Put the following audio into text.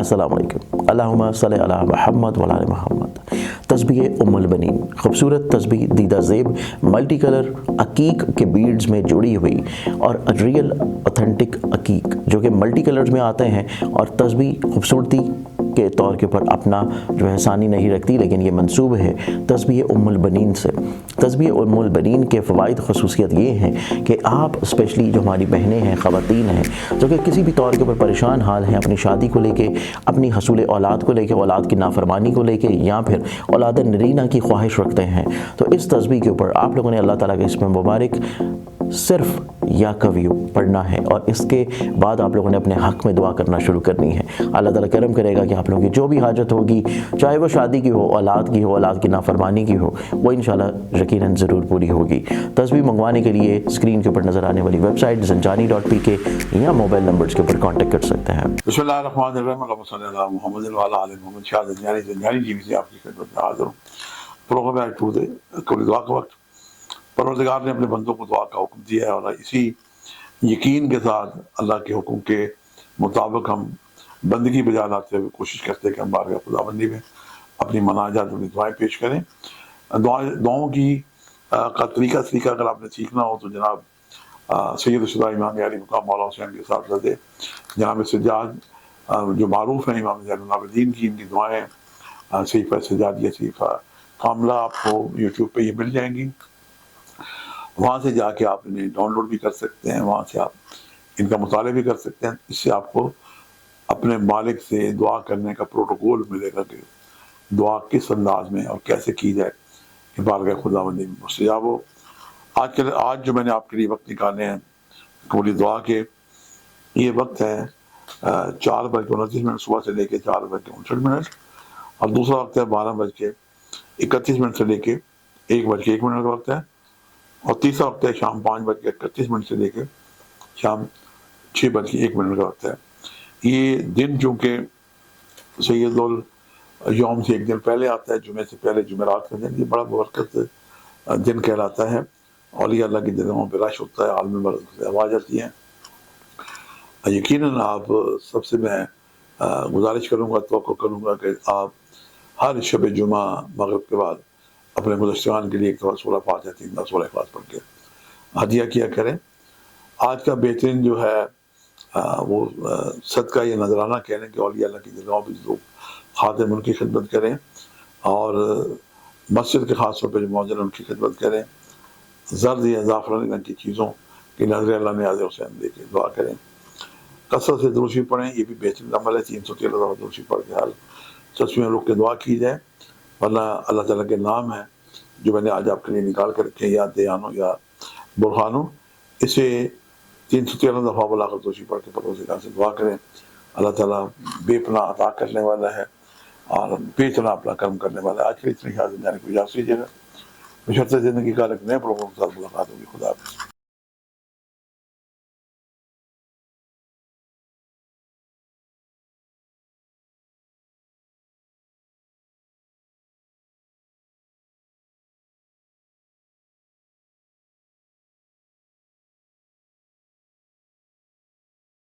السلام علیکم۔ اللہم صلی علی محمد وعلی آل محمد۔ تسبیح ام البنین، خوبصورت تسبیح دیدہ زیب ملٹی کلر عقیق کے بیڈز میں جڑی ہوئی اور ریئل اوتھینٹک عقیق جو کہ ملٹی کلرز میں آتے ہیں، اور تسبیح خوبصورتی کے طور کے اوپر اپنا جو ہے ثانی نہیں رکھتی، لیکن یہ منسوب ہے تسبیح ام البنین سے۔ تسبیح ام البنین کے فوائد خصوصیت یہ ہیں کہ آپ اسپیشلی جو ہماری بہنیں ہیں، خواتین ہیں، جو کہ کسی بھی طور کے اوپر پریشان حال ہیں اپنی شادی کو لے کے، اپنی حصول اولاد کو لے کے، اولاد کی نافرمانی کو لے کے، یا پھر اولاد نرینہ کی خواہش رکھتے ہیں، تو اس تسبیح کے اوپر آپ لوگوں نے اللہ تعالیٰ کے اسم مبارک صرف یا کویو پڑھنا ہے، اور اس کے بعد آپ لوگوں نے اپنے حق میں دعا کرنا شروع کرنی ہے۔ اللہ تعالیٰ کرم کرے گا کہ آپ لوگوں کی جو بھی حاجت ہوگی، چاہے وہ شادی کی ہو، اولاد کی ہو، اولاد کی نافرمانی کی ہو، وہ انشاءاللہ یقیناً ضرور پوری ہوگی۔ تسبیح منگوانے کے لیے اسکرین کے اوپر نظر آنے والی ویب سائٹ zanjani.pk یا موبائل نمبرز کے اوپر کانٹیکٹ کر سکتے ہیں۔ بسم اللہ الرحمن الرحیم، اللہم صلی علی محمد وعلی آل محمد۔ شاہ زنجانی جی سے آپ کی خدمت میں حاضر ہوں۔ پروگرام ایک ٹو دے قبل دعا کا وقت۔ پروردگار نے اپنے بندوں کو دعا کا حکم دیا ہے، اور اسی یقین کے ساتھ اللہ کے حکم کے مطابق ہم بندگی بجا لاتے ہوئے کوشش کرتے ہیں کہ ہم بارگاہ خدا بندی میں اپنی مناجات، اپنی دعائیں پیش کریں۔ دعاؤں کی کا طریقہ اگر آپ نے سیکھنا ہو تو جناب سید الشہداء امام علی مقام مولا حسین کے صاحبزادے جناب سجاد جو معروف ہیں امام زین العابدین کی، ان کی دعائیں صحیفہ سجادیہ، صحیفہ کاملہ آپ کو یوٹیوب پہ یہ مل جائیں گی۔ وہاں سے جا کے آپ انہیں ڈاؤن لوڈ بھی کر سکتے ہیں، وہاں سے آپ ان کا مطالعہ بھی کر سکتے ہیں۔ اس سے آپ کو اپنے مالک سے دعا کرنے کا پروٹوکول ملے گا کہ دعا کس انداز میں اور کیسے کی جائے کہ بارگاہ خداوندی میں مستجاب ہو۔ آج جو میں نے آپ کے لیے وقت نکالے ہیں قبولی دعا کے، یہ وقت ہے 4:29 صبح سے لے کے 4:59، اور دوسرا وقت ہے 12:31 سے لے کے 1:01 کا وقت ہے، اور تیسرا وقت ہے شام 5:31 سے لے کے شام 6:01 کا وقت ہے۔ یہ دن چونکہ سید اليوم سے ایک دن پہلے آتا ہے، جمعے سے پہلے جمعرات کا دن، یہ بڑا برکت دن کہلاتا ہے۔ اولیاء اللہ کی جگہوں پہ رش ہوتا ہے، عالم مرض سے آواز آتی ہے۔ یقیناً آپ سب سے میں گزارش کروں گا، توقع کروں گا کہ آپ ہر شب جمعہ مغرب کے بعد اپنے گزشتگان کے لیے ایک دفعہ سورہ فاتحہ 3 بار سورہ اخلاص پڑھ کے ہدیہ کیا کریں۔ آج کا بہترین جو ہے وہ صدقہ یہ نذرانہ کہہ لیں کہ اولیاء اللہ کی جگہوں پہ لوگ خادم ان کی خدمت کریں، اور مسجد کے خاص طور پہ جو موجود ان کی خدمت کریں، زرد یا زعفرانی رنگ کی چیزوں کی نظر اللہ نے حاضر حسین دے کے دعا کریں۔ کثرت سے درود شریف پڑھیں، یہ بھی بہترین عمل ہے۔ 313 دفعہ درود شریف پڑھ کے ہر تسبیح میں رک کے دعا کی جائے، ورنہ اللہ تعالیٰ کے نام ہیں جو میں نے آج آپ کے لیے نکال کر رکھے، یا دیانو یا برہانو، اسے 313 دفعہ بلا کر درود شریف پڑھ کے پروردگار سے دعا کریں۔ اللہ تعالیٰ بے پناہ عطا کرنے والا ہے اور بے پناہ اپنا کرم کرنے والا ہے۔ آج کے لیے اتنی حاضر جانے کو اجازت دیجیے گا، بشرط زندگی کا ایک نئے پروگرام کے ساتھ ملاقات ہوگی۔ خدا حافظ۔